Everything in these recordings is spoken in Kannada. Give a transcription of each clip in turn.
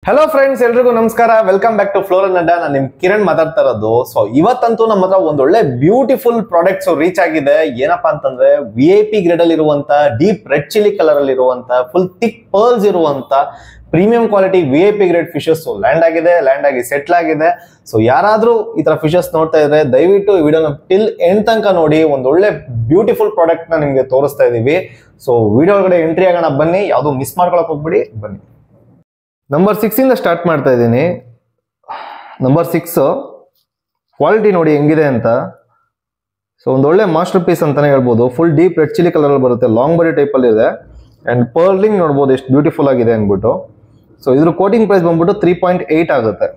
ಹಲೋ ಫ್ರೆಂಡ್ಸ್, ಎಲ್ರಿಗೂ ನಮಸ್ಕಾರ. ವೆಲ್ಕಮ್ ಬ್ಯಾಕ್ ಟು ಫ್ಲೋರಲ್ ಅಡ್ಡಾ. ನಾನು ನಿಮ್ ಕಿರಣ್ ಮಾತಾಡ್ತಾ ಇರೋದು. ಸೊ ಇವತ್ತಂತೂ ನಮ್ಮ ಹತ್ರ ಒಂದೊಳ್ಳೆ ಬ್ಯೂಟಿಫುಲ್ ಪ್ರಾಡಕ್ಟ್ಸ್ ರೀಚ್ ಆಗಿದೆ. ಏನಪ್ಪಾ ಅಂತಂದ್ರೆ VIP ಗ್ರೇಡ್ ಅಲ್ಲಿ ಇರುವಂತ ಡೀಪ್ ರೆಡ್ ಚಿಲ್ಲಿ ಕಲರ್ ಅಲ್ಲಿ ಇರುವಂತ ಫುಲ್ ಥಿಕ್ ಪರ್ಲ್ಸ್ ಇರುವಂತ premium quality VIP grade fishes land ಆಗಿ ಸೆಟ್ಲ್ ಆಗಿದೆ. ಸೊ ಯಾರಾದ್ರೂ ಈ ತರ ಫಿಶಸ್ ನೋಡ್ತಾ ಇದ್ರೆ ದಯವಿಟ್ಟು ಈ ವಿಡಿಯೋನ ಟಿಲ್ ಎಂಡ್ ತನಕ ನೋಡಿ. ಒಂದೊಳ್ಳೆ ಬ್ಯೂಟಿಫುಲ್ ಪ್ರಾಡಕ್ಟ್ ನ ನಿಮ್ಗೆ ತೋರಿಸ್ತಾ ಇದೀವಿ. ಸೊ ವಿಡಿಯೋ ಒಳಗಡೆ ಎಂಟ್ರಿ ಆಗೋಣ ಬನ್ನಿ. ಯಾವ್ದು ಮಿಸ್ ಮಾಡ್ಕೊಳಕ್ ಹೋಗ್ಬಿಡಿ. ಬನ್ನಿ, ನಂಬರ್ 6 ಇಂದ ಸ್ಟಾರ್ಟ್ ಮಾಡ್ತಾ ಇದ್ದೀನಿ. ನಂಬರ್ 6 ಕ್ವಾಲಿಟಿ ನೋಡಿ ಹೆಂಗಿದೆ ಅಂತ. ಸೊ ಒಂದೊಳ್ಳೆ ಮಾಸ್ಟರ್ ಪೀಸ್ ಅಂತಾನೆ ಹೇಳ್ಬೋದು. Full deep red chilli colour ಅಲ್ಲಿ ಬರುತ್ತೆ, ಲಾಂಗ್ ಬರಿ ಟೈಪ್ ಅಲ್ಲಿ ಇದೆ. ಅಂಡ್ ಪರ್ಲಿಂಗ್ ನೋಡ್ಬೋದು ಎಷ್ಟು ಬ್ಯೂಟಿಫುಲ್ ಆಗಿದೆ ಅಂದ್ಬಿಟ್ಟು. ಸೊ ಇದ್ರ ಕೋಟಿಂಗ್ ಪ್ರೈಸ್ ಬಂದ್ಬಿಟ್ಟು 3.8 ಆಗುತ್ತೆ.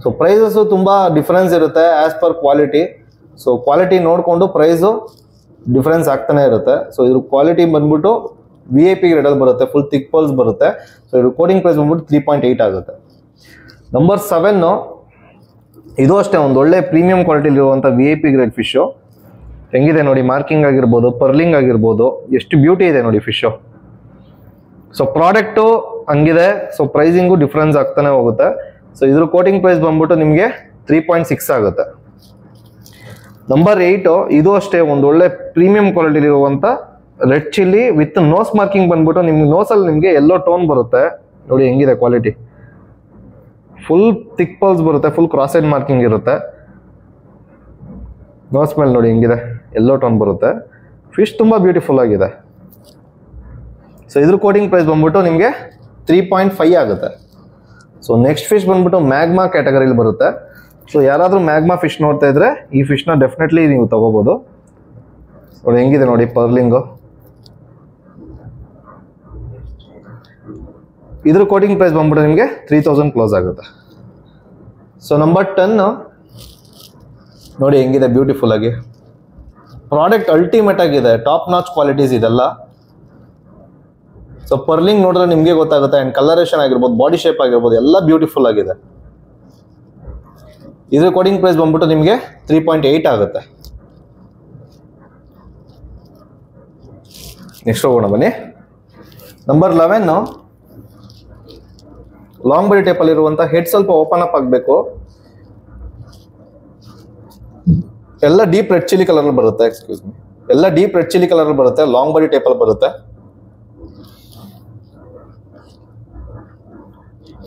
ಸೊ ಪ್ರೈಸಸ್ ತುಂಬಾ ಡಿಫರೆನ್ಸ್ ಇರುತ್ತೆ as per quality. So quality ನೋಡಿಕೊಂಡು ಪ್ರೈಸು ಡಿಫರೆನ್ಸ್ ಆಗ್ತಾನೆ ಇರುತ್ತೆ. ಸೊ ಇದ್ರ ಕ್ವಾಲಿಟಿ ಬಂದ್ಬಿಟ್ಟು VIP ಗ್ರೇಡ್ ಅಲ್ಲಿ ಬರುತ್ತೆ, ಫುಲ್ ಥಿಕ್ ಪರ್ಲ್ಸ್ ಬರುತ್ತೆ. ಸೊ ಇದ್ರ ಕೋಟಿಂಗ್ ಪ್ರೈಸ್ ಬಂದ್ಬಿಟ್ಟು 3.8 ಆಗುತ್ತೆ. ನಂಬರ್ 7 ಇದು ಅಷ್ಟೇ ಒಂದೊಳ್ಳೆ ಪ್ರೀಮಿಯಂ ಕ್ವಾಲಿಟಿ ಇರುವಂಥ VIP ಗ್ರೇಡ್ ಫಿಶು. ಹೆಂಗಿದೆ ನೋಡಿ, ಮಾರ್ಕಿಂಗ್ ಆಗಿರ್ಬೋದು, ಪರ್ಲಿಂಗ್ ಆಗಿರ್ಬೋದು, ಎಷ್ಟು ಬ್ಯೂಟಿ ಇದೆ ನೋಡಿ ಫಿಶು. ಸೊ ಪ್ರಾಡಕ್ಟು ಹಂಗಿದೆ. ಸೊ ಪ್ರೈಸಿಂಗು ಡಿಫ್ರೆನ್ಸ್ ಆಗ್ತಾನೆ ಹೋಗುತ್ತೆ. ಸೊ ಇದ್ರ ಕೋಟಿಂಗ್ ಪ್ರೈಸ್ ಬಂದ್ಬಿಟ್ಟು ನಿಮಗೆ 3.6 ಆಗುತ್ತೆ. ನಂಬರ್ 8 ಇದು ಅಷ್ಟೇ ಒಂದೊಳ್ಳೆ ಪ್ರೀಮಿಯಂ ಕ್ವಾಲಿಟಿ ಇರುವಂಥ red chilli with nose marking ಬಂದ್ಬಿಟ್ಟು ನಿಮ್ಗೆ ನೋಸಲ್ಲಿ ನಿಮಗೆ ಎಲ್ಲೋ ಟೋನ್ ಬರುತ್ತೆ. ನೋಡಿ ಹೆಂಗಿದೆ ಕ್ವಾಲಿಟಿ, ಫುಲ್ ಥಿಕ್ ಪರ್ಲ್ಸ್ ಬರುತ್ತೆ, ಫುಲ್ ಕ್ರಾಸ್ ಸೈಡ್ ಮಾರ್ಕಿಂಗ್ ಇರುತ್ತೆ. ನೋಸ್ ಮೇಲೆ ನೋಡಿ ಹೆಂಗಿದೆ, ಎಲ್ಲೋ ಟೋನ್ ಬರುತ್ತೆ. ಫಿಶ್ ತುಂಬ ಬ್ಯೂಟಿಫುಲ್ ಆಗಿದೆ. ಸೊ ಇದ್ರ ಕೋಟಿಂಗ್ ಪ್ರೈಸ್ ಬಂದ್ಬಿಟ್ಟು ನಿಮಗೆ 3.5 ಆಗುತ್ತೆ. ಸೊ ನೆಕ್ಸ್ಟ್ ಫಿಶ್ ಬಂದ್ಬಿಟ್ಟು ಮ್ಯಾಗ್ಮಾ ಕ್ಯಾಟಗರಿಲಿ ಬರುತ್ತೆ. ಸೊ ಯಾರಾದರೂ ಮ್ಯಾಗ್ಮಾ ಫಿಶ್ ನೋಡ್ತಾ ಇದ್ರೆ ಈ ಫಿಶ್ನ ಡೆಫಿನೆಟ್ಲಿ ನೀವು ತಗೋಬೋದು. ನೋಡಿ ಹೆಂಗಿದೆ ನೋಡಿ ಪರ್ಲಿಂಗು. ಇದ್ರ ಕೋಟಿಂಗ್ ಪ್ರೈಸ್ ಬಂದ್ಬಿಟ್ಟು ನಿಮಗೆ 3000 ಕ್ಲೋಸ್ ಆಗುತ್ತೆ. ಸೊ ನಂಬರ್ 10 ನೋಡಿ ಹೆಂಗಿದೆ ಬ್ಯೂಟಿಫುಲ್ ಆಗಿ. ಪ್ರಾಡಕ್ಟ್ ಅಲ್ಟಿಮೇಟ್ ಆಗಿದೆ, ಟಾಪ್ ನಾಚ್ ಕ್ವಾಲಿಟೀಸ್ ಇದೆಲ್ಲ. ಸೊ ಪರ್ಲಿಂಗ್ ನೋಡಿದ್ರೆ ನಿಮಗೆ ಗೊತ್ತಾಗುತ್ತೆ. ಅಂಡ್ ಕಲರೇಷನ್ ಆಗಿರ್ಬೋದು, ಬಾಡಿ ಶೇಪ್ ಆಗಿರ್ಬೋದು, ಎಲ್ಲ ಬ್ಯೂಟಿಫುಲ್ ಆಗಿದೆ. ಇದ್ರ ಕೋಟಿಂಗ್ ಪ್ರೈಸ್ ಬಂದ್ಬಿಟ್ಟು ನಿಮಗೆ 3.8 ಆಗುತ್ತೆ. ನೆಕ್ಸ್ಟ್ ಹೋಗೋಣ ಬನ್ನಿ. ನಂಬರ್ 11 ಲಾಂಗ್ ಬರಿ ಟೈಪ್ ಅಲ್ಲಿ ಇರುವಂತ ಹೆಡ್ ಸ್ವಲ್ಪ ಓಪನ್ ಅಪ್ ಆಗಬೇಕು. ಎಲ್ಲ ಡೀಪ್ ರೆಡ್ ಚಿಲ್ಲಿ ಕಲರ್ ಬರುತ್ತೆ. ಎಕ್ಸ್ಕ್ಯೂಸ್ ಮಿ, ಎಲ್ಲ ಡೀಪ್ ರೆಡ್ ಚಿಲ್ಲಿ ಕಲರ್ ಬರುತ್ತೆ, ಲಾಂಗ್ ಬರಿ ಟೈಪ್ ಅಲ್ಲಿ ಬರುತ್ತೆ.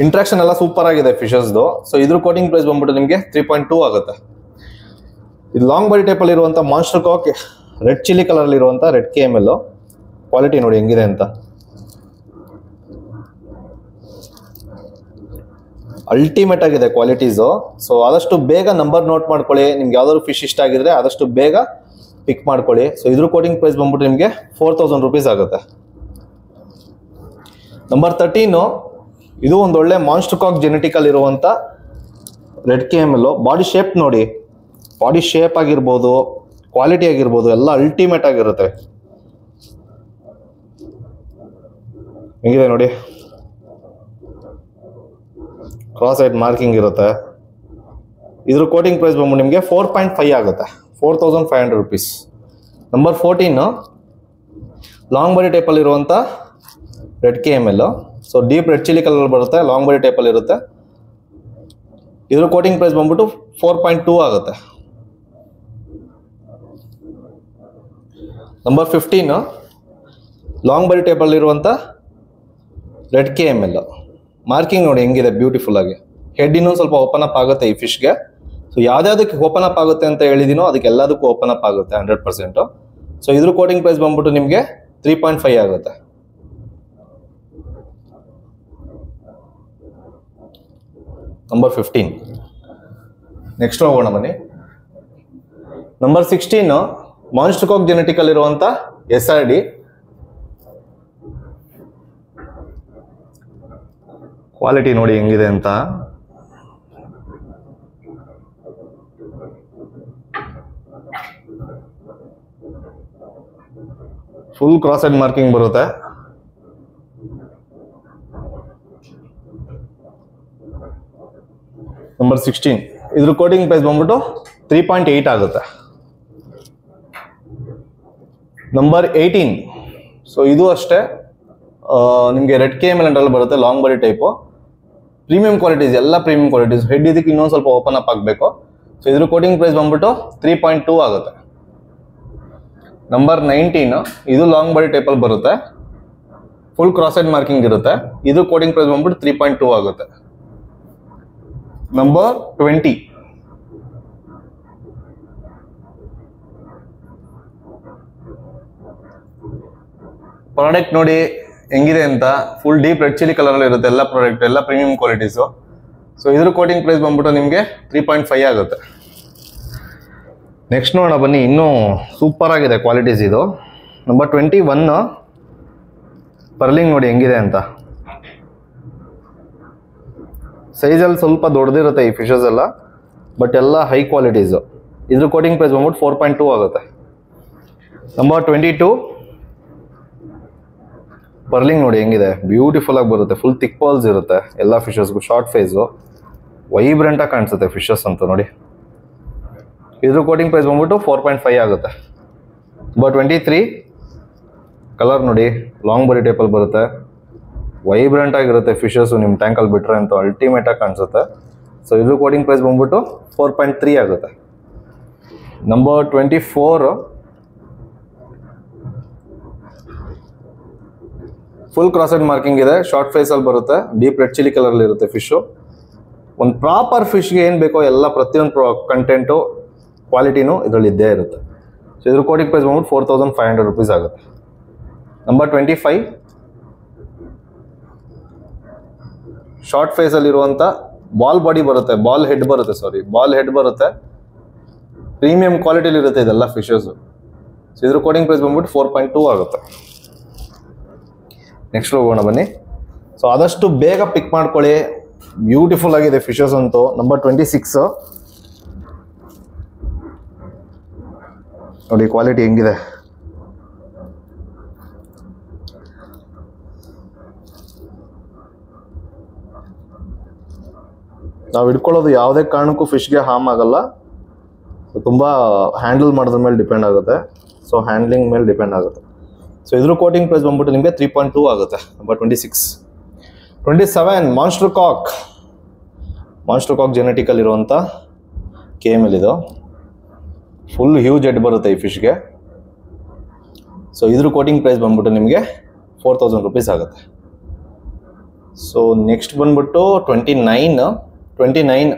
ಇಂಟ್ರಾಕ್ಷನ್ ಎಲ್ಲ ಸೂಪರ್ ಆಗಿದೆ ಫಿಶಸ್ದು. ಸೊ ಇದ್ರ ಕೋಟಿಂಗ್ ಪ್ರೈಸ್ ಬಂದ್ಬಿಟ್ಟು ನಿಮಗೆ 3.2 ಆಗುತ್ತೆ. ಇದು ಲಾಂಗ್ ಬರಿ ಟೈಪ್ ಅಲ್ಲಿ ಇರುವಂತ monster cock red chilli colour ಅಲ್ಲಿ ಇರುವಂತ ರೆಡ್ KML. ಕ್ವಾಲಿಟಿ ನೋಡಿ ಹೆಂಗಿದೆ ಅಂತ. ಅಲ್ಟಿಮೇಟ್ ಆಗಿದೆ ಕ್ವಾಲಿಟೀಸು. ಸೊ ಆದಷ್ಟು ಬೇಗ ನಂಬರ್ ನೋಟ್ ಮಾಡ್ಕೊಳ್ಳಿ. ನಿಮ್ಗೆ ಯಾವ್ದಾದ್ರು ಫಿಶ್ ಇಷ್ಟ ಆಗಿದ್ರೆ ಆದಷ್ಟು ಬೇಗ ಪಿಕ್ ಮಾಡ್ಕೊಳ್ಳಿ. ಸೊ ಇದ್ರ ಕೋಟಿಂಗ್ ಪ್ರೈಸ್ ಬಂದ್ಬಿಟ್ಟು ನಿಮಗೆ 4000 ರೂಪೀಸ್ ಆಗುತ್ತೆ. ನಂಬರ್ 13 ಇದು ಒಂದೊಳ್ಳೆ ಮಾನ್ಸ್ಟರ್ ಕಾಕ್ ಜೆನೆಟಿಕಲ್ ಇರುವಂತ ರೆಡ್ KML. ಬಾಡಿ ಶೇಪ್ ನೋಡಿ, ಬಾಡಿ ಶೇಪ್ ಆಗಿರ್ಬೋದು, ಕ್ವಾಲಿಟಿ ಆಗಿರ್ಬೋದು, ಎಲ್ಲ ಅಲ್ಟಿಮೇಟ್ ಆಗಿರುತ್ತೆ. ಹೆಂಗಿದೆ ನೋಡಿ, ಕ್ರಾಸ್ ಸೈಡ್ ಮಾರ್ಕಿಂಗ್ ಇರುತ್ತೆ. ಇದ್ರ ಕೋಟಿಂಗ್ ಪ್ರೈಸ್ ಬಂದ್ಬಿಟ್ಟು ನಿಮಗೆ 4.5 ಆಗುತ್ತೆ, 4500 ರೂಪೀಸ್. ನಂಬರ್ 14 ಲಾಂಗ್ ಬರಿ ಟೈಪಲ್ಲಿ ಇರುವಂಥ red KML. So deep red chilli colour ಬರುತ್ತೆ, ಲಾಂಗ್ ಬರಿ ಟೈಪಲ್ಲಿ ಇರುತ್ತೆ. ಇದ್ರ ಕೋಟಿಂಗ್ ಪ್ರೈಸ್ ಬಂದ್ಬಿಟ್ಟು 4.2 ಆಗುತ್ತೆ. ನಂಬರ್ 15 ಲಾಂಗ್ ಬರಿ ಟೈಪಲ್ಲಿ ಇರುವಂಥ ರೆಡ್ KML. ಮಾರ್ಕಿಂಗ್ ನೋಡಿ ಹೆಂಗಿದೆ ಬ್ಯೂಟಿಫುಲ್ ಆಗಿ. ಹೆಡ್ ಇನ್ನೊಂದು ಸ್ವಲ್ಪ ಓಪನ್ ಅಪ್ ಆಗುತ್ತೆ ಈ ಫಿಶ್ಗೆ. ಸೊ ಯಾವ್ದಾವ್ದಕ್ಕೆ ಓಪನ್ ಅಪ್ ಆಗುತ್ತೆ ಅಂತ ಹೇಳಿದೀನೋ ಅದಕ್ಕೆ ಎಲ್ಲದಕ್ಕೂ ಓಪನ್ ಅಪ್ ಆಗುತ್ತೆ 100%. ಸೊ ಇದ್ರ ಕೋಟಿಂಗ್ ಪ್ರೈಸ್ ಬಂದ್ಬಿಟ್ಟು ನಿಮಗೆ 3.5 ಆಗುತ್ತೆ. ನಂಬರ್ 15 ನೆಕ್ಸ್ಟ್ ಹೋಗೋಣ ಬನ್ನಿ. ನಂಬರ್ 16 ಮಾನ್ಸ್ಟರ್ ಕಾಕ್ ಜೆನೆಟಿಕಲ್ ಇರುವಂತ SRD. ಕ್ವಾಲಿಟಿ ನೋಡಿ ಹೆಂಗಿದೆ ಅಂತ. ಫುಲ್ ಕ್ರಾಸ್ ಸೈಡ್ ಮಾರ್ಕಿಂಗ್ ಬರುತ್ತೆ. ನಂಬರ್ 16 ಇದ್ರ ಕೋಟಿಂಗ್ ಪ್ರೈಸ್ ಬಂದ್ಬಿಟ್ಟು 3.8 ಆಗುತ್ತೆ. ನಂಬರ್ 18 ಸೊ ಇದು ಅಷ್ಟೇ ನಿಮಗೆ ರೆಡ್ KML ಅಂಡಲ್ಲಿ ಬರುತ್ತೆ, ಲಾಂಗ್ ಬರಿ ಟೈಪು. ಪ್ರೀಮಿಯಂ ಕ್ವಾಲಿಟೀಸ್, ಎಲ್ಲ ಪ್ರೀಮಿಯಂ ಕ್ವಾಲಿಟೀಸ್. ಹೆಡ್ ಇದಕ್ಕೆ ಇನ್ನೊಂದು ಸ್ವಲ್ಪ ಓಪನ್ ಅಪ್ ಆಗಬೇಕು. ಸೊ ಇದ್ರ ಕೋಟಿಂಗ್ ಪ್ರೈಸ್ ಬಂದ್ಬಿಟ್ಟು 3.2 ಆಗುತ್ತೆ. ನಂಬರ್ 19 ಇದು ಲಾಂಗ್ ಬಾಡಿ ಟೈಪಲ್ಲಿ ಬರುತ್ತೆ, ಫುಲ್ ಕ್ರಾಸ್ ಸೈಡ್ ಮಾರ್ಕಿಂಗ್ ಇರುತ್ತೆ. ಇದು ಕೋಟಿಂಗ್ ಪ್ರೈಸ್ ಬಂದ್ಬಿಟ್ಟು 3.2 ಆಗುತ್ತೆ. ನಂಬರ್ 20 ಪ್ರಾಡಕ್ಟ್ ನೋಡಿ ಹೆಂಗಿದೆ ಅಂತ. Full deep red chilli colour ಅಲ್ಲಿ ಇರುತ್ತೆ ಎಲ್ಲ ಪ್ರಾಡಕ್ಟ್, ಎಲ್ಲ ಪ್ರೀಮಿಯಂ ಕ್ವಾಲಿಟೀಸು. ಸೊ ಇದ್ರ ಕೋಟಿಂಗ್ ಪ್ರೈಸ್ ಬಂದ್ಬಿಟ್ಟು ನಿಮಗೆ 3.5 ಆಗುತ್ತೆ. ನೆಕ್ಸ್ಟ್ ನೋಡೋಣ ಬನ್ನಿ, ಇನ್ನೂ ಸೂಪರ್ ಆಗಿದೆ ಕ್ವಾಲಿಟೀಸ್ ಇದು. ನಂಬರ್ 21 ಪರ್ಲಿಂಗ್ ನೋಡಿ ಹೆಂಗಿದೆ ಅಂತ. ಸೈಜಲ್ಲಿ ಸ್ವಲ್ಪ ದೊಡ್ಡದಿರುತ್ತೆ ಈ ಫಿಶಸ್ ಎಲ್ಲ, ಬಟ್ ಎಲ್ಲ ಹೈ ಕ್ವಾಲಿಟೀಸು. ಇದ್ರ ಕೋಟಿಂಗ್ ಪ್ರೈಸ್ ಬಂದ್ಬಿಟ್ಟು 4.2 ಆಗುತ್ತೆ. ನಂಬರ್ 22 ಪರ್ಲಿಂಗ್ ನೋಡಿ ಹೆಂಗಿದೆ, ಬ್ಯೂಟಿಫುಲ್ ಆಗಿ ಬರುತ್ತೆ. ಫುಲ್ ಥಿಕ್ ಪರ್ಲ್ಸ್ ಇರುತ್ತೆ ಎಲ್ಲ ಫಿಶಸ್ಗೂ, ಶಾರ್ಟ್ ಫೇಸು, ವೈಬ್ರೆಂಟ್ ಆಗಿ ಕಾಣಿಸುತ್ತೆ ಫಿಶಸ್ ಅಂತ ನೋಡಿ. ಇದ್ರ ಕೋಟಿಂಗ್ ಪ್ರೈಸ್ ಬಂದ್ಬಿಟ್ಟು 4.5 ಆಗುತ್ತೆ. ನಂಬರ್ 23 ಕಲರ್ ನೋಡಿ ಲಾಂಗ್ ಬಾಡಿ ಟೈಪಲ್ಲಿ ಬರುತ್ತೆ, ವೈಬ್ರೆಂಟ್ ಆಗಿರುತ್ತೆ ಫಿಶಸ್. ನಿಮ್ಮ ಟ್ಯಾಂಕಲ್ಲಿ ಬಿಟ್ರೆ ಅಂತ ಅಲ್ಟಿಮೇಟ್ ಆಗಿ ಕಾಣಿಸುತ್ತೆ. ಸೊ ಇದ್ರ ಕೋಟಿಂಗ್ ಪ್ರೈಸ್ ಬಂದ್ಬಿಟ್ಟು 4.3 ಆಗುತ್ತೆ. ನಂಬರ್ 24 ಫುಲ್ ಕ್ರಾಸೆಡ್ ಮಾರ್ಕಿಂಗ್ ಇದೆ, ಶಾರ್ಟ್ ಫೇಸಲ್ಲಿ ಬರುತ್ತೆ, ಡೀಪ್ ರೆಡ್ ಚಿಲ್ಲಿ ಕಲರಲ್ಲಿ ಇರುತ್ತೆ ಫಿಶು. ಒಂದು ಪ್ರಾಪರ್ ಫಿಶ್ಗೆ ಏನು ಬೇಕೋ ಎಲ್ಲ ಪ್ರತಿಯೊಂದು ಕಂಟೆಂಟು ಕ್ವಾಲಿಟಿನೂ ಇದರಲ್ಲಿ ಇದ್ದೇ ಇರುತ್ತೆ. ಸೊ ಇದ್ರ ಕೋಟಿಂಗ್ ಪ್ರೈಸ್ ಬಂದ್ಬಿಟ್ಟು 4,500 rupees ಆಗುತ್ತೆ. ನಂಬರ್ 25 ಶಾರ್ಟ್ ಫೇಸಲ್ಲಿರುವಂಥ ಬಾಲ್ ಬಾಡಿ ಬರುತ್ತೆ, ಬಾಲ್ ಹೆಡ್ ಬರುತ್ತೆ, ಪ್ರೀಮಿಯಂ ಕ್ವಾಲಿಟಿಲಿ ಇರುತ್ತೆ ಇದೆಲ್ಲ ಫಿಶಸ್ಸು. ಸೊ ಇದ್ರ ಕೋಟಿಂಗ್ ಪ್ರೈಸ್ ಬಂದ್ಬಿಟ್ಟು 4.2 ಆಗುತ್ತೆ. ನೆಕ್ಸ್ಟ್ ಹೋಗೋಣ ಬನ್ನಿ. ಸೊ ಆದಷ್ಟು ಬೇಗ ಪಿಕ್ ಮಾಡ್ಕೊಳ್ಳಿ, ಬ್ಯೂಟಿಫುಲ್ ಆಗಿದೆ ಫಿಶಸ್ ಅಂತೂ. ನಂಬರ್ 26 ನೋಡಿ ಕ್ವಾಲಿಟಿ ಹೆಂಗಿದೆ. ನಾವು ಹಿಡ್ಕೊಳ್ಳೋದು ಯಾವುದೇ ಕಾರಣಕ್ಕೂ ಫಿಶ್ಗೆ ಹಾರ್ಮ್ ಆಗಲ್ಲ. ತುಂಬ ಹ್ಯಾಂಡಲ್ ಮಾಡೋದ್ರ ಮೇಲೆ ಡಿಪೆಂಡ್ ಆಗುತ್ತೆ. ಸೊ ಹ್ಯಾಂಡ್ಲಿಂಗ್ ಮೇಲೆ ಡಿಪೆಂಡ್ ಆಗುತ್ತೆ. ಸೊ ಇದ್ರ ಕೋಟಿಂಗ್ ಪ್ರೈಸ್ ಬಂದ್ಬಿಟ್ಟು ನಿಮಗೆ 3.2 ಆಗುತ್ತೆ. ನಂಬರ್ 26 27 ಮಾನ್ಸ್ಟರ್ ಕಾಕ್ ಜೆನೆಟಿಕಲ್ ಇರುವಂಥ KML ಇದು. ಫುಲ್ ಹ್ಯೂಜ್ ಹೆಡ್ ಬರುತ್ತೆ ಈ ಫಿಶ್ಗೆ. ಸೊ ಇದ್ರ ಕೋಟಿಂಗ್ ಪ್ರೈಸ್ ಬಂದ್ಬಿಟ್ಟು ನಿಮಗೆ 4,000 rupees ಆಗುತ್ತೆ. ಸೊ ನೆಕ್ಸ್ಟ್ ಬಂದ್ಬಿಟ್ಟು 29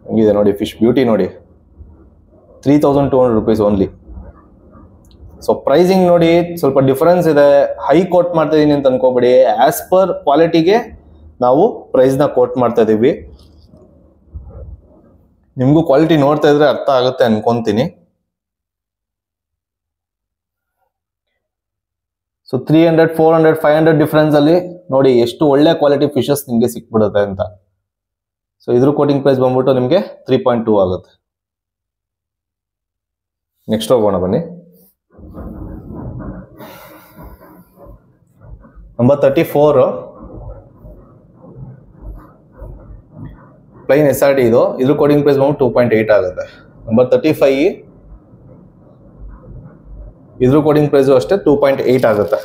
ಹಂಗಿದೆ ನೋಡಿ ಫಿಶ್ ಬ್ಯೂಟಿ ನೋಡಿ, 3,200 rupees ಓನ್ಲಿ. ಸೊ ಪ್ರೈಸಿಂಗ್ ನೋಡಿ ಸ್ವಲ್ಪ ಡಿಫರೆನ್ಸ್ ಇದೆ. ಹೈ ಕೋಟ್ ಮಾಡ್ತಾ ಇದೀನಿ ಅಂತ ಅನ್ಕೋಬೇಡಿ, ಆಸ್ ಪರ್ ಕ್ವಾಲಿಟಿಗೆ ನಾವು ಪ್ರೈಸ್ನ ಕೋಟ್ ಮಾಡ್ತಾ ಇದೀವಿ. ನಿಮಗೂ ಕ್ವಾಲಿಟಿ ನೋಡ್ತಾ ಇದ್ರೆ ಅರ್ಥ ಆಗುತ್ತೆ ಅನ್ಕೊಂತೀನಿ. ಸೊ 300, 400, 500 ಡಿಫ್ರೆನ್ಸ್ ಅಲ್ಲಿ ನೋಡಿ ಎಷ್ಟು ಒಳ್ಳೆ ಕ್ವಾಲಿಟಿ ಫಿಶಸ್ ನಿಮಗೆ ಸಿಕ್ಬಿಡುತ್ತೆ ಅಂತ. ಸೊ ಇದ್ರ ಕೋಟಿಂಗ್ ಪ್ರೈಸ್ ಬಂದ್ಬಿಟ್ಟು ನಿಮಗೆ 3.2 ಆಗುತ್ತೆ. ನೆಕ್ಸ್ಟ್ ಹೋಗೋಣ ಬನ್ನಿ. ನಂಬರ್ 34 ಪ್ಲೈನ್ SRD ಇದು. ಇದ್ರ ಕೋಟಿಂಗ್ ಪ್ರೈಸ್ ಬಂದ್ಬಿಟ್ಟು 2.8 ಆಗುತ್ತೆ. ನಂಬರ್ 35 ಇದ್ರ ಕೋಟಿಂಗ್ ಪ್ರೈಸು ಅಷ್ಟೇ 2.8 ಆಗುತ್ತೆ.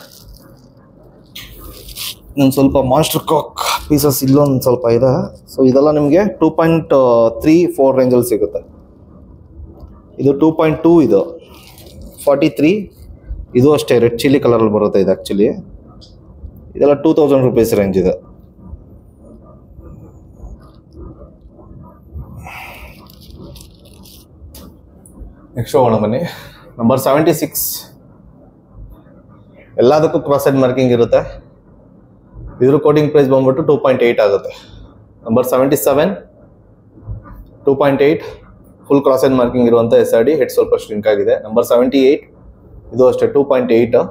ಒಂದು ಸ್ವಲ್ಪ ಮಾನ್ಸ್ಟರ್ ಕಾಕ್ ಪೀಸಸ್ ಇಲ್ಲೊಂದು ಸ್ವಲ್ಪ ಇದೆ. ಸೊ ಇದೆಲ್ಲ ನಿಮಗೆ 2.34 ರೇಂಜಲ್ಲಿ ಸಿಗುತ್ತೆ. ಇದು 2.2 ಇದು 43 ಇದು ಅಷ್ಟೇ ರೆಡ್ ಚಿಲ್ಲಿ ಕಲರಲ್ಲಿ ಬರುತ್ತೆ. ಇದು ಆ್ಯಕ್ಚುಲಿ ಇದೆಲ್ಲ 2,000 rupees ರೇಂಜ್ ಇದೆ. ನೆಕ್ಸ್ಟ್ ಹೋಗೋಣ ಬನ್ನಿ. ನಂಬರ್ 76 ಎಲ್ಲದಕ್ಕೂ ಕ್ರಾಸ್ ಸೈಡ್ ಮಾರ್ಕಿಂಗ್ ಇರುತ್ತೆ. ಇದ್ರ ಕೋಟಿಂಗ್ ಪ್ರೈಸ್ ಬಂದ್ಬಿಟ್ಟು 2.8 ಆಗುತ್ತೆ. Number 77 2.8 full cross side marking ಇರುವಂಥ SRD, ಹೆಡ್ ಸ್ವಲ್ಪ ಸ್ಟ್ರಿಂಕ್ ಆಗಿದೆ. ನಂಬರ್ 78 ಇದು ಅಷ್ಟೇ 2.8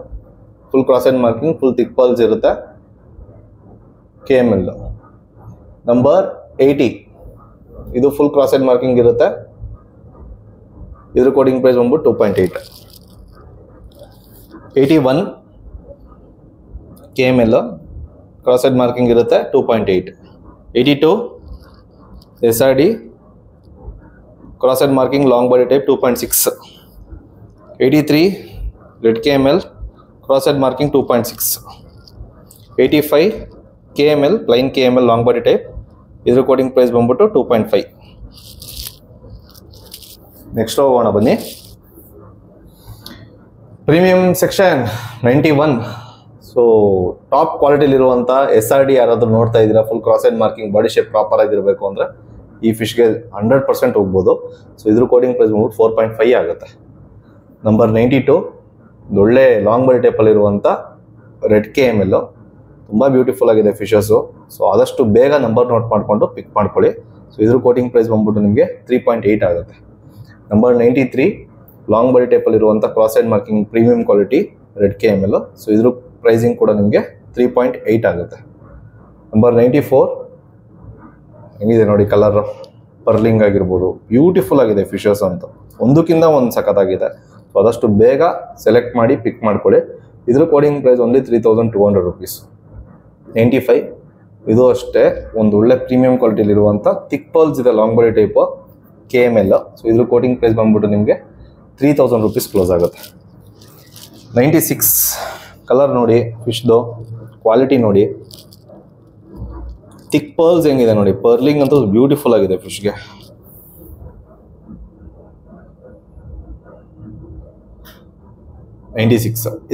full cross side marking, full thick pearls ಇರುತ್ತೆ, KML. ನಂಬರ್ 80 ಇದು ಫುಲ್ ಕ್ರಾಸ್ ಸೈಡ್ ಮಾರ್ಕಿಂಗ್ ಇರುತ್ತೆ. ಇದ್ರ ಕೋಟಿಂಗ್ ಪ್ರೈಸ್ ಬಂದ್ಬಿಟ್ಟು 2.8. 81 KML ಕ್ರಾಸ್ ಸೈಡ್ ಮಾರ್ಕಿಂಗ್ ಇರುತ್ತೆ 2.8. 82 SRD cross side marking long body type 2.6. 83 red KML cross side marking 2.6. 85 KML, plain KML long body type. ಇದ್ರ ಕೋಟಿಂಗ್ ಪ್ರೈಸ್ ಬಂದ್ಬಿಟ್ಟು 2.5. ನೆಕ್ಸ್ಟ್ ಹೋಗೋಣ ಬನ್ನಿ. Premium section 91. ಸೊ ಟಾಪ್ ಕ್ವಾಲಿಟಿಲಿರುವಂಥ SRD ಯಾರಾದರೂ ನೋಡ್ತಾ ಇದ್ದೀರಾ, full cross and marking body shape proper ಆಗಿರಬೇಕು ಅಂದರೆ ಈ ಫಿಶ್ಗೆ 100% ಹೋಗ್ಬೋದು. ಸೊ ಇದ್ರ ಕೋಟಿಂಗ್ ಪ್ರೈಸ್ ಬಂದ್ಬಿಟ್ಟು 4.5 ಆಗುತ್ತೆ. ನಂಬರ್ 92 ಒಳ್ಳೆ ಲಾಂಗ್ ಬಾಡಿ ಟೈಪಲ್ಲಿರುವಂಥ ರೆಡ್ KML, ತುಂಬ ಬ್ಯೂಟಿಫುಲ್ ಆಗಿದೆ ಫಿಶಸ್ಸು. ಸೊ ಆದಷ್ಟು ಬೇಗ ನಂಬರ್ ನೋಟ್ ಮಾಡಿಕೊಂಡು ಪಿಕ್ ಮಾಡ್ಕೊಳ್ಳಿ. ಸೊ ಇದ್ರ ಕೋಟಿಂಗ್ ಪ್ರೈಸ್ ಬಂದ್ಬಿಟ್ಟು ನಿಮಗೆ 3.8 ಆಗುತ್ತೆ. ನಂಬರ್ 93 ಲಾಂಗ್ ಬಾಡಿ ಟೈಪಲ್ಲಿರುವಂಥ cross and marking premium quality red KML. So ಇದ್ರ ಪ್ರೈಸಿಂಗ್ ಕೂಡ ನಿಮಗೆ 3.8 ಆಗುತ್ತೆ. ನಂಬರ್ 94 ಹೆಂಗಿದೆ ನೋಡಿ, ಕಲರ್ ಪರ್ಲಿಂಗ್ ಆಗಿರ್ಬೋದು, ಬ್ಯೂಟಿಫುಲ್ ಆಗಿದೆ ಫಿಶಸ್ ಅಂತ, ಒಂದಕ್ಕಿಂತ ಒಂದು ಸಖತ್ತಾಗಿದೆ. ಸೊ ಆದಷ್ಟು ಬೇಗ ಸೆಲೆಕ್ಟ್ ಮಾಡಿ ಪಿಕ್ ಮಾಡ್ಕೊಳ್ಳಿ. ಇದ್ರ ಕೋಡಿಂಗ್ ಪ್ರೈಸ್ ಓನ್ಲಿ 3,200 rupees. 95 ಇದು ಅಷ್ಟೇ ಒಂದು ಒಳ್ಳೆ ಪ್ರೀಮಿಯಂ ಕ್ವಾಲಿಟಿಲಿರುವಂಥ ಥಿಕ್ ಪರ್ಲ್ಸ್ ಇದೆ, long body type KML. So ಇದ್ರ ಕೋಟಿಂಗ್ ಪ್ರೈಸ್ ಬಂದ್ಬಿಟ್ಟು ನಿಮಗೆ 3,000 rupees ಕ್ಲೋಸ್ ಆಗುತ್ತೆ. 96 ಕಲರ್ ನೋಡಿ, ಫಿಶ್ದು ಕ್ವಾಲಿಟಿ ನೋಡಿ, ಥಿಕ್ ಪರ್ಲ್ಸ್ ಹೆಂಗಿದೆ ನೋಡಿ, ಪರ್ಲಿಂಗ್ ಅಂತೂ ಬ್ಯೂಟಿಫುಲ್ ಆಗಿದೆ ಫಿಶ್ಗೆ.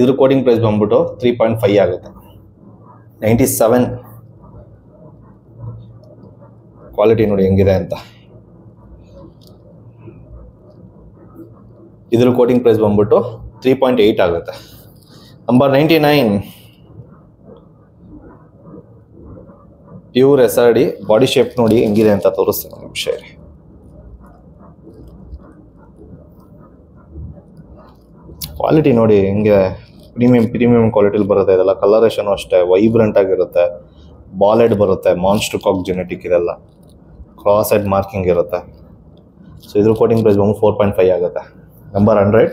ಇದ್ರ ಕೋಟಿಂಗ್ ಪ್ರೈಸ್ ಬಂದ್ಬಿಟ್ಟು 3.5 ಆಗುತ್ತೆ. 97 ಕ್ವಾಲಿಟಿ ನೋಡಿ ಹೆಂಗಿದೆ ಅಂತ. ಇದ್ರ ಕೋಟಿಂಗ್ ಪ್ರೈಸ್ ಬಂದ್ಬಿಟ್ಟು 3.8 ಆಗುತ್ತೆ. Number 99 pure SRD, body shape ನೋಡಿ ಹೆಂಗಿದೆ ಅಂತ ತೋರಿಸ್ತೀನಿ ಒಂದು ನಿಮಿಷ. ಕ್ವಾಲಿಟಿ ನೋಡಿ ಹೆಂಗೆ ಪ್ರೀಮಿಯಂ ಕ್ವಾಲಿಟಿಲಿ ಬರುತ್ತೆ. ಇದೆಲ್ಲ ಕಲರೇಷನ್ ಅಷ್ಟೇ ವೈಬ್ರೆಂಟ್ ಆಗಿರುತ್ತೆ, ಬಾಲೆಡ್ ಬರುತ್ತೆ, ಮಾನ್ಸ್ಟರ್ ಕಾಕ್ ಜೆನೆಟಿಕ್ ಇದೆಲ್ಲ, ಕ್ರಾಸ್ ಹೆಡ್ ಮಾರ್ಕಿಂಗ್ ಇರುತ್ತೆ. ಸೊ ಇದ್ರ ಕೋಟಿಂಗ್ ಪ್ರೈಸ್ ಬಂದು 4.5 ಆಗುತ್ತೆ. ನಂಬರ್ 100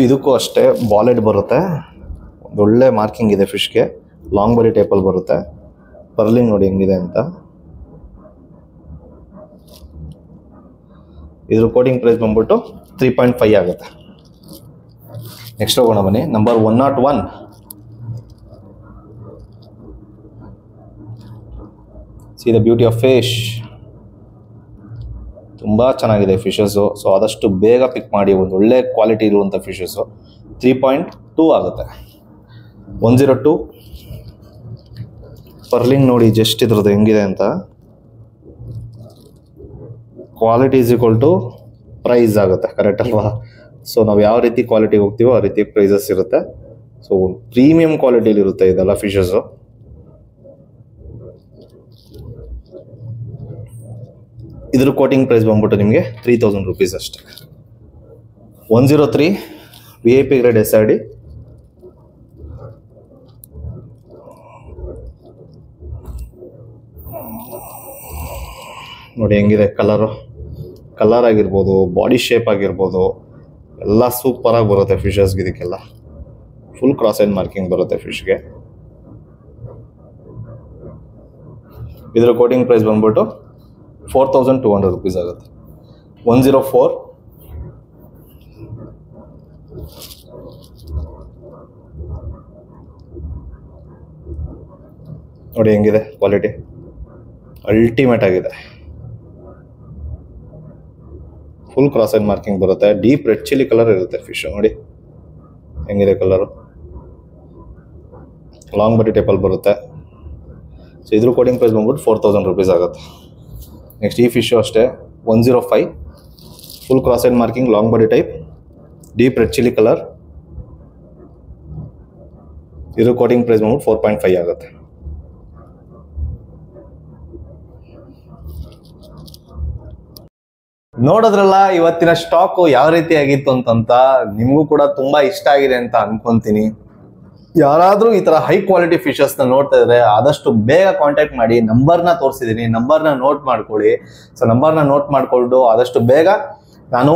ಇದಕ್ಕೂ ಅಷ್ಟೇ ಬಾಲೆಡ್ ಬರುತ್ತೆ, ಒಳ್ಳೆ ಮಾರ್ಕಿಂಗ್ ಇದೆ ಫಿಶ್ಗೆ, ಲಾಂಗ್ ಬಾಡಿ ಟೈಪಲ್ಲಿ ಬರುತ್ತೆ. ಪರ್ಲಿಂಗ್ ನೋಡಿ ಹೆಂಗಿದೆ ಅಂತ. ಇದ್ರ ಕೋಟಿಂಗ್ ಪ್ರೈಸ್ ಬಂದ್ಬಿಟ್ಟು 3.5 ಆಗುತ್ತೆ. ನೆಕ್ಸ್ಟ್ ಹೋಗೋಣ ಬನ್ನಿ. Number 101 C the beauty of fish. ತುಂಬ ಚೆನ್ನಾಗಿದೆ ಫಿಶಸ್ಸು. ಸೊ ಆದಷ್ಟು ಬೇಗ ಪಿಕ್ ಮಾಡಿ, ಒಂದು ಒಳ್ಳೆ ಕ್ವಾಲಿಟಿ ಇರುವಂಥ ಫಿಶಸ್ಸು. 3.2 ಆಗುತ್ತೆ. 102 ಪರ್ಲಿಂಗ್ ನೋಡಿ ಜಸ್ಟ್ ಇದ್ರದ್ದು ಹೆಂಗಿದೆ ಅಂತ. Quality is equal to price ಆಗುತ್ತೆ, ಕರೆಕ್ಟ್ ಅಲ್ವಾ? ಸೊ ನಾವು ಯಾವ ರೀತಿ ಕ್ವಾಲಿಟಿ ಹೋಗ್ತೀವೋ ಆ ರೀತಿ ಪ್ರೈಸಸ್ ಇರುತ್ತೆ. ಸೊ ಒಂದು ಪ್ರೀಮಿಯಂ ಕ್ವಾಲಿಟಿಲಿ ಇರುತ್ತೆ ಇದೆಲ್ಲ ಫಿಶಸ್ಸು. ಇದ್ರ ಕೋಟಿಂಗ್ ಪ್ರೈಸ್ ಬಂದ್ಬಿಟ್ಟು ನಿಮಗೆ 3,000 rupees ಅಷ್ಟೇ. 103 VIP ಗ್ರೇಡ್ SRD. ನೋಡಿ ಹೆಂಗಿದೆ ಕಲರ್ ಆಗಿರ್ಬೋದು, ಬಾಡಿ ಶೇಪ್ ಆಗಿರ್ಬೋದು, ಎಲ್ಲ ಸೂಪರಾಗಿ ಬರುತ್ತೆ ಫಿಶಸ್ಗೆ. ಇದಕ್ಕೆಲ್ಲ ಫುಲ್ ಕ್ರಾಸ್ ಆ್ಯಂಡ್ ಮಾರ್ಕಿಂಗ್ ಬರುತ್ತೆ ಫಿಶ್ಗೆ. ಇದರ ಕೋಟಿಂಗ್ ಪ್ರೈಸ್ ಬಂದ್ಬಿಟ್ಟು 4,200 rupees ಆಗುತ್ತೆ. 104 ನೋಡಿ ಹೆಂಗಿದೆ ಕ್ವಾಲಿಟಿ, ಅಲ್ಟಿಮೇಟ್ ಆಗಿದೆ. ಫುಲ್ ಕ್ರಾಸ್ ಆ್ಯಂಡ್ ಮಾರ್ಕಿಂಗ್ ಬರುತ್ತೆ, ಡೀಪ್ ರೆಡ್ ಚಿಲ್ಲಿ ಕಲರ್ ಇರುತ್ತೆ ಫಿಶ್. ನೋಡಿ ಹೆಂಗಿದೆ ಕಲರು, ಲಾಂಗ್ ಬಾಡಿ ಟೈಪಲ್ಲಿ ಬರುತ್ತೆ. ಸೊ ಇದ್ರ ಕೋಟಿಂಗ್ ಪ್ರೈಸ್ ಬಂದ್ಬಿಟ್ಟು 4,000 rupees ಆಗುತ್ತೆ. ನೆಕ್ಸ್ಟ್ ಈ ಫಿಶು ಅಷ್ಟೇ 105 full cross and marking, long body type, deep red chilli colour. ಇದ್ರ ಕೋಟಿಂಗ್ ಪ್ರೈಸ್ ಬಂದ್ಬಿಟ್ಟು 4.5 ಆಗುತ್ತೆ. ನೋಡಿದ್ರಲ್ಲ ಇವತ್ತಿನ ಸ್ಟಾಕು ಯಾವ ರೀತಿ ಆಗಿತ್ತು ಅಂತಂತ. ನಿಮಗೂ ಕೂಡ ತುಂಬಾ ಇಷ್ಟ ಆಗಿದೆ ಅಂತ ಅನ್ಕೊಂತೀನಿ. ಯಾರಾದ್ರೂ ಈ ತರ ಹೈ ಕ್ವಾಲಿಟಿ ಫಿಶಸ್ ನ ನೋಡ್ತಾ ಇದ್ರೆ ಆದಷ್ಟು ಬೇಗ ಕಾಂಟ್ಯಾಕ್ಟ್ ಮಾಡಿ. ನಂಬರ್ನ ತೋರಿಸಿದೀನಿ, ನಂಬರ್ನ ನೋಟ್ ಮಾಡ್ಕೊಳ್ಳಿ. ಸೊ ನಂಬರ್ನ ನೋಟ್ ಮಾಡ್ಕೊಂಡು ಆದಷ್ಟು ಬೇಗ ನಾನು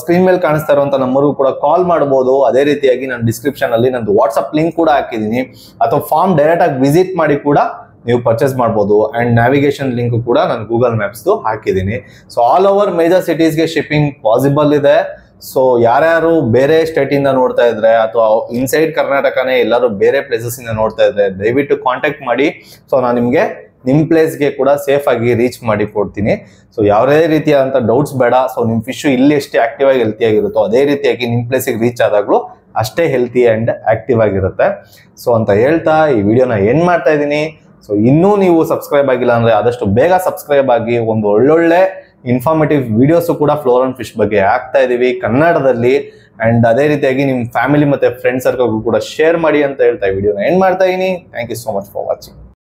ಸ್ಕ್ರೀನ್ ಮೇಲೆ ಕಾಣಿಸ್ತಾ ಇರುವಂತ ನಂಬರ್ಗೂ ಕೂಡ ಕಾಲ್ ಮಾಡಬಹುದು. ಅದೇ ರೀತಿಯಾಗಿ ನಾನು ಡಿಸ್ಕ್ರಿಪ್ಷನ್ ಅಲ್ಲಿ ನಂದು ವಾಟ್ಸ್ಆಪ್ ಲಿಂಕ್ ಕೂಡ ಹಾಕಿದ್ದೀನಿ, ಅಥವಾ ಫಾರ್ಮ್ ಡೈರೆಕ್ಟ್ ಆಗಿ ವಿಸಿಟ್ ಮಾಡಿ ಕೂಡ ನೀವು ಪರ್ಚೇಸ್ ಮಾಡ್ಬೋದು. ಅಂಡ್ ನ್ಯಾವಿಗೇಷನ್ ಲಿಂಕ್ ಕೂಡ ನಾನು ಗೂಗಲ್ ಮ್ಯಾಪ್ಸ್ ಹಾಕಿದ್ದೀನಿ. ಸೊ ಆಲ್ ಓವರ್ ಮೇಜರ್ ಸಿಟೀಸ್ಗೆ ಶಿಪ್ಪಿಂಗ್ ಪಾಸಿಬಲ್ ಇದೆ. ಸೊ ಯಾರ್ಯಾರು ಬೇರೆ ಸ್ಟೇಟ್ ಇಂದ ನೋಡ್ತಾ ಇದ್ರೆ ಅಥವಾ ಇನ್ಸೈಡ್ ಕರ್ನಾಟಕನೇ ಎಲ್ಲರೂ ಬೇರೆ ಪ್ಲೇಸಸ್ ಇಂದ ನೋಡ್ತಾ ಇದ್ರೆ ದಯವಿಟ್ಟು ಕಾಂಟ್ಯಾಕ್ಟ್ ಮಾಡಿ. ಸೊ ನಾನು ನಿಮ್ಗೆ ನಿಮ್ ಪ್ಲೇಸ್ಗೆ ಕೂಡ ಸೇಫ್ ಆಗಿ ರೀಚ್ ಮಾಡಿ ಕೊಡ್ತೀನಿ. ಸೊ ಯಾವುದೇ ರೀತಿಯಾದಂತ ಡೌಟ್ಸ್ ಬೇಡ. ಸೊ ನಿಮ್ ಫಿಶ್ ಇಲ್ಲಿ ಎಷ್ಟು ಆಕ್ಟಿವ್ ಆಗಿ ಹೆಲ್ತಿ ಆಗಿರುತ್ತೋ ಅದೇ ರೀತಿಯಾಗಿ ನಿಮ್ ಪ್ಲೇಸಿಗೆ ರೀಚ್ ಆದಾಗ್ಲೂ ಅಷ್ಟೇ ಹೆಲ್ತಿ ಅಂಡ್ ಆಕ್ಟಿವ್ ಆಗಿರುತ್ತೆ. ಸೊ ಅಂತ ಹೇಳ್ತಾ ಈ ವಿಡಿಯೋನ ಏನ್ ಮಾಡ್ತಾ ಇದ್ದೀನಿ. ಸೊ ಇನ್ನೂ ನೀವು ಸಬ್ಸ್ಕ್ರೈಬ್ ಆಗಿಲ್ಲ ಅಂದ್ರೆ ಆದಷ್ಟು ಬೇಗ ಸಬ್ಸ್ಕ್ರೈಬ್ ಆಗಿ. ಒಂದು ಒಳ್ಳೊಳ್ಳೆ ಇನ್ಫಾರ್ಮೇಟಿವ್ ವಿಡಿಯೋಸ್ ಕೂಡ ಫ್ಲೋರನ್ ಫಿಶ್ ಬಗ್ಗೆ ಆಗ್ತಾ ಇದೀವಿ ಕನ್ನಡದಲ್ಲಿ. ಅಂಡ್ ಅದೇ ರೀತಿಯಾಗಿ ನಿಮ್ ಫ್ಯಾಮಿಲಿ ಮತ್ತೆ ಫ್ರೆಂಡ್ ಸರ್ಕಲ್ ಕೂಡ ಶೇರ್ ಮಾಡಿ ಅಂತ ಹೇಳ್ತಾ ಈ ವಿಡಿಯೋನ ಎಂಡ್ ಮಾಡ್ತಾ ಇದೀನಿ. Thank you so much for watching.